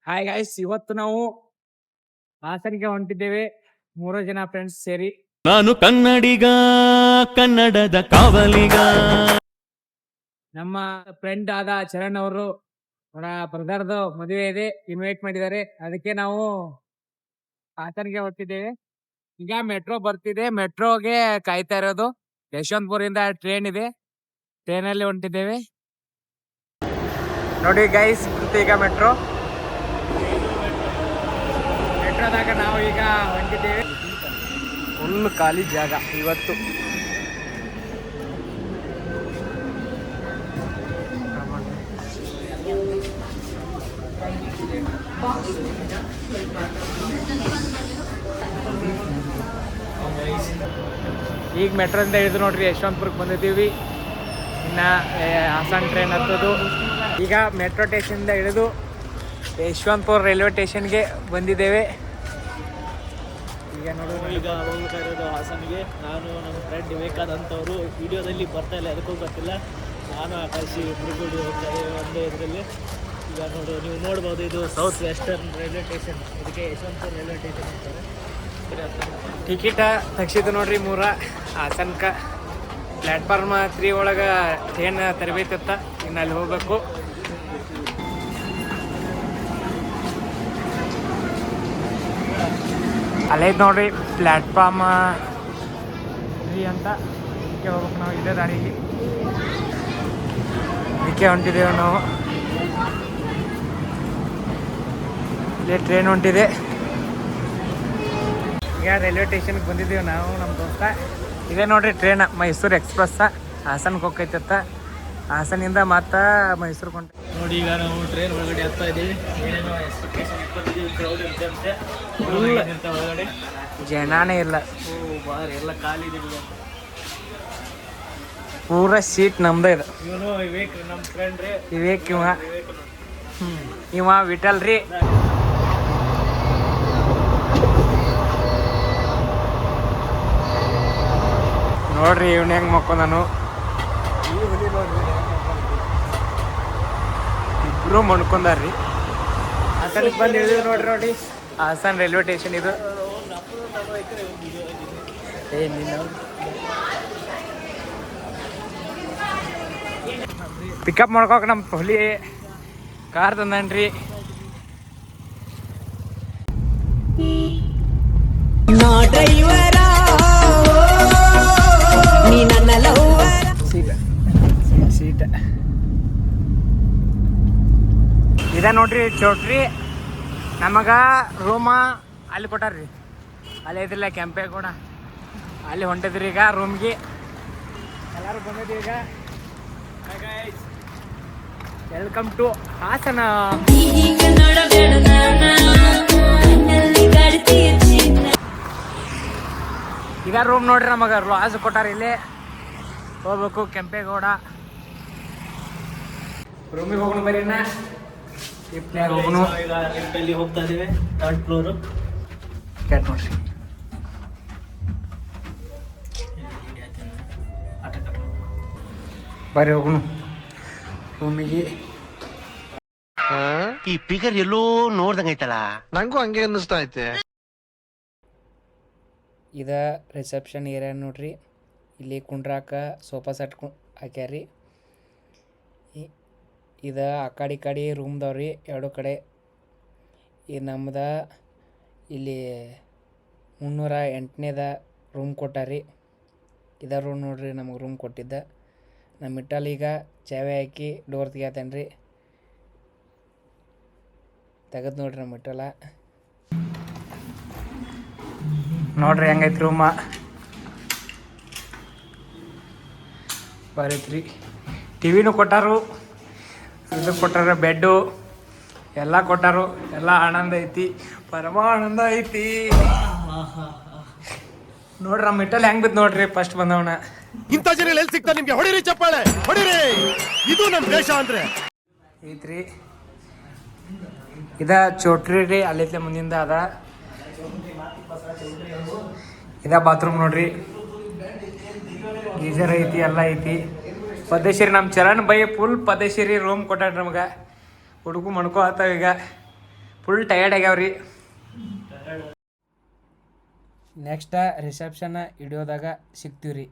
Hi guys, ಇವತ್ತು ನಾವು ಹಾಸನಿಗೆ ಹೊಂಟಿದ್ದೇವೆ. 3 ಜನ ಫ್ರೆಂಡ್ಸ್ ಸೇರಿ. ನಾನು ಕನ್ನಡಿಗ, ಕನ್ನಡದ ಕಾವಲಿಗ. ನಮ್ಮ ಫ್ರೆಂಡ್ ಆದ ಚರಣ್ ಅವರು ಅವರ ಬ್ರದರ್ದು ಮದುವೆ ಇದೆ, ಇನ್ವೈಟ್ ಮಾಡಿದ್ದಾರೆ. ಅದಕ್ಕೆ ನಾವು ಹಾಸನಿಗೆ ಹೊಂಟಿದ್ದೇವೆ. ಈಗ ಮೆಟ್ರೋ ಬರ್ತಿದೆ, ಮೆಟ್ರೋಗೆ ಕಾಯ್ತಾ ಇರೋದು. ಯಶವಂತಪುರಿಂದ ಟ್ರೈನ್ ಇದೆ, ಟ್ರೈನಲ್ಲಿ ಹೊಂಟಿದ್ದೇವೆ. ನೋಡಿ ಗೈಸ್, ಈಗ ಮೆಟ್ರೋದಾಗ ನಾವು ಈಗ ಹೊಂಟಿದ್ದೇವೆ. ಫುಲ್ ಖಾಲಿ ಜಾಗ ಇವತ್ತು. ಈಗ ಮೆಟ್ರೋದಿಂದ ಇಳಿದು ನೋಡ್ರಿ, ಯಶವಂತಪುರಕ್ಕೆ ಬಂದಿದ್ದೀವಿ. ಇನ್ನು ಹಾಸನ್ ಟ್ರೈನ್ ಹತ್ತೋದು. ಈಗ ಮೆಟ್ರೋ ಸ್ಟೇಷನಿಂದ ಇಳಿದು ಯಶವಂತಪುರ ರೈಲ್ವೆ ಸ್ಟೇಷನ್ಗೆ ಬಂದಿದ್ದೇವೆ. ಈಗ ಹೋಗ್ತಾ ಇರೋದು ಹಾಸನ್ಗೆ. ನಾನು ನಮ್ಮ ಫ್ರೆಂಡ್ ವಿವೇಕಾದಂಥವ್ರು ವಿಡಿಯೋದಲ್ಲಿ ಬರ್ತಾ ಇಲ್ಲ, ಅದಕ್ಕೂ ಗೊತ್ತಿಲ್ಲ. ನಾನು ಆಕಾಶಿ ಇಬ್ಬರು ಹೋಗ್ತಾ ಇದ್ದೀವಿ ಒಂದೇ ಇದರಲ್ಲಿ. ಈಗ ನೀವು ನೋಡ್ಬೋದು, ಇದು ಸೌತ್ ವೆಸ್ಟರ್ನ್ ರೈಲ್ವೆ ಸ್ಟೇಷನ್. ಇದಕ್ಕೆ ಯಶವಂತಪುರ ರೈಲ್ವೆ ಸ್ಟೇಷನ್ ಅಂತಾರೆ. ಟಿಕೆಟ ತೆಗ್ಸಿದ್ದು ನೋಡ್ರಿ 3 ಹಾಸನ್ಕ. ಪ್ಲ್ಯಾಟ್ಫಾರ್ಮ್ 3 ಒಳಗೆ ಟ್ರೈನ್ ತರಬೇತಿತ್ತ, ಇನ್ನು ಅಲ್ಲಿ ಹೋಗ್ಬೇಕು. ಅಲ್ಲೈತೆ ನೋಡ್ರಿ ಪ್ಲ್ಯಾಟ್ಫಾರ್ಮ್ 3 ಅಂತ. ಇದಕ್ಕೆ ಹೋಗ್ಬೇಕು ನಾವು, ಇದೇ ದಾರಿಗೆ ಇದಕ್ಕೆ ಹೊಂಟಿದ್ದೇವೆ ನಾವು. ಇಲ್ಲೇ ಟ್ರೈನ್ ಹೊಂಟಿದೆ. ಈಗ ರೈಲ್ವೆ ಸ್ಟೇಷನ್ಗೆ ಬಂದಿದ್ದೀವಿ ನಾವು, ನಮ್ಮ ದೋಸ್ತ. ಇದೇ ನೋಡ್ರಿ ಟ್ರೈನ್, ಮೈಸೂರು ಎಕ್ಸ್ಪ್ರೆಸ್. ಹಾಸನ್ಗೆ ಹೋಗ್ತೈತ. ಹಾಸನಿಂದ ಮತ್ತೆ ಮೈಸೂರಿಗೆ ಹೊಂಟ. ನೋಡಿ, ಈಗ ನಾವು ಟ್ರೈನ್ ಒಳಗಡೆ ಹತ್ತಾ ಇದ್ದೀವಿ. ಏನೇನೋ ಎಕ್ಸ್ಪೆಕ್ಟೇಷನ್ ಇಟ್ಕೊಂಡಿದ್ದೀವಿ, ಕ್ರೌಡ್ ಇರುತ್ತೆ ಒಳಗಡೆ. ಜನನೇ ಇಲ್ಲ, ಬಾರ್ ಎಲ್ಲ ಖಾಲಿ ಇದೆ. ಪೂರ ಸೀಟ್ ನಮ್ದೇ ಇದೆ. ಇವನು ವಿವೇಕ್, ನಮ್ಮ ಫ್ರೆಂಡ್ ರೀ ವಿವೇಕ್. ಇವ ವಿಠಲ್ ರೀ. ನೋಡ್ರಿ ಇವ್ನ ಹೆಂಗೆ ಮಕ್ಕೊಂಡನು. ಇಬ್ರು ಮಣ್ಕೊಂಡಾರ್ರಿ. ಹಾಸನಕ್ಕೆ ಬಂದು ಇಳಿದ್ವಿ ನೋಡ್ರಿ. ಹಾಸನ್ ರೈಲ್ವೆ ಸ್ಟೇಷನ್ ಇದು. ಪಿಕಪ್ ಮಾಡ್ಕೋಕ ನಮ್ಮ ಹೊಲಿ ಕಾರ್ ತಂದನ್ರಿ. ಸೀಟ್ ಇದ ನೋಡ್ರಿ ಚೌಟ್ರಿ. ನಮಗ ರೂಮ ಅಲ್ಲಿ ಕೊಟ್ಟಾರ್ರಿ, ಅಲ್ಲಿ ಐತಿಲ್ಲ ಕೆಂಪೇಗೌಡ, ಅಲ್ಲಿ ಹೊಂಟಿದ್ರಿ. ಈಗ ರೂಮ್ಗೆ ಎಲ್ಲರೂ ಬಂದಿದ್ವಿ. ಈಗ ವೆಲ್ಕಮ್ ಟು ಹಾಸನ. ಈಗ ರೂಮ್ ನೋಡ್ರಿ, ನಮಗ ಲಾಜ್ ಕೊಟ್ಟಾರ. ಇಲ್ಲೇ ಹೋಗ್ಬೇಕು, ಕೆಂಪೇಗೌಡ ರೂಮಿಗೆ ಹೋಗೋಣ. ಬರೀ ಲಿಫ್ಟ್ನ್ಯಾಗ ಹೋಗೋಣ. ಈಗ ಲಿಫ್ಟಲ್ಲಿ ಹೋಗ್ತಾ ಇದ್ದೀವಿ, 3rd ಫ್ಲೋರು. ಕ್ಯಾಟ್ ನೋಡ್ರಿ. ಬರ್ರಿ ಹೋಗೋಣ ರೂಮಿಗೆ. ಈ ಪಿಗರ್ ಎಲ್ಲೋ ನೋಡ್ದಂಗೈತಲ್ಲ, ನಂಗೂ ಹಂಗೆ ಅನ್ನಿಸ್ತಾ ಐತೆ. ಇದ ರಿಸೆಪ್ಷನ್ ಏರಿಯಾ ನೋಡ್ರಿ. ಇಲ್ಲಿ ಕುಂಡ್ರಾಕ ಸೋಫಾ ಸೆಟ್ ಹಾಕ್ಯಾರ್ರಿ. ಇದು ಆ ಕಡೆ ರೂಮ್ದವ್ರಿ, 2 ಕಡೆ. ಇದು ನಮ್ದು ಇಲ್ಲಿ 308ನೇದ ರೂಮ್ ಕೊಟ್ಟಾರ್ರಿ. ಇದ ರೂಮ್ ನೋಡ್ರಿ, ನಮಗೆ ರೂಮ್ ಕೊಟ್ಟಿದ್ದ. ನಮ್ಮ ಮಿಟ್ಟಲ್ ಈಗ ಚಾವೆ ಹಾಕಿ ಡೋರ್ ತೆಗಿಯತ್ತೇನ್ರಿ. ತೆಗೆದು ನೋಡ್ರಿ ನಮ್ಮ ಮಿಟ್ಟಲ. ನೋಡ್ರಿ ಹೆಂಗೈತಿ ರೂಮ, ಬರೈತ್ರಿ. ಟಿವಿನೂ ಕೊಟ್ಟಾರು, ಇದು ಕೊಟ್ಟಾರ, ಬೆಡ್ಡು ಎಲ್ಲ ಕೊಟ್ಟಾರು. ಎಲ್ಲ ಆನಂದ ಐತಿ, ಪರಮಾನಂದ ಐತಿ. ನೋಡ್ರಿ ನಮ್ಮ ಮಿಟ್ಟಲ್ ಹೆಂಗ್ ಬಿದ್ದು ನೋಡ್ರಿ, ಫಸ್ಟ್ ಬಂದವನ. ಇಂಥ ಜನ ಎಲ್ಲಿ ಸಿಗ್ತಾರೆ ನಿಮ್ಗೆ? ಹೊಡಿರಿ ಚಪ್ಪಾಳೆ, ಹೊಡಿರಿ. ಇದು ನಮ್ಮ ದೇಶ ಅಂದ್ರೆ ಐತ್ರಿ. ಇದ ಚೋಟ್ರಿ ರೀ, ಅಲ್ಲಿತ್ಲೆ ಮುಂದಿಂದ ಅದ. ಇದ ಬಾತ್ರೂಮ್ ನೋಡ್ರಿ, ಗೀಜರ್ ಐತಿ, ಎಲ್ಲ ಐತಿ. ಪದೇಶ್ವರಿ ನಮ್ಮ ಚರಣ್ ಬೈ ಫುಲ್ ಪದೇಶ್ವರಿ ರೂಮ್ ಕೊಟ್ಟಾಡ್ರಿ ನಮ್ಗೆ. ಹುಡುಗು ಮಣ್ಕೋ ಆತಾವ ಈಗ. ಫುಲ್ ಟಯರ್ಡ್ ಆಗ್ಯಾವ್ರಿ. ನೆಕ್ಸ್ಟ್ ರಿಸೆಪ್ಷನ್ ಹಿಡಿಯೋದಾಗ ಸಿಗ್ತೀವ್ರಿ.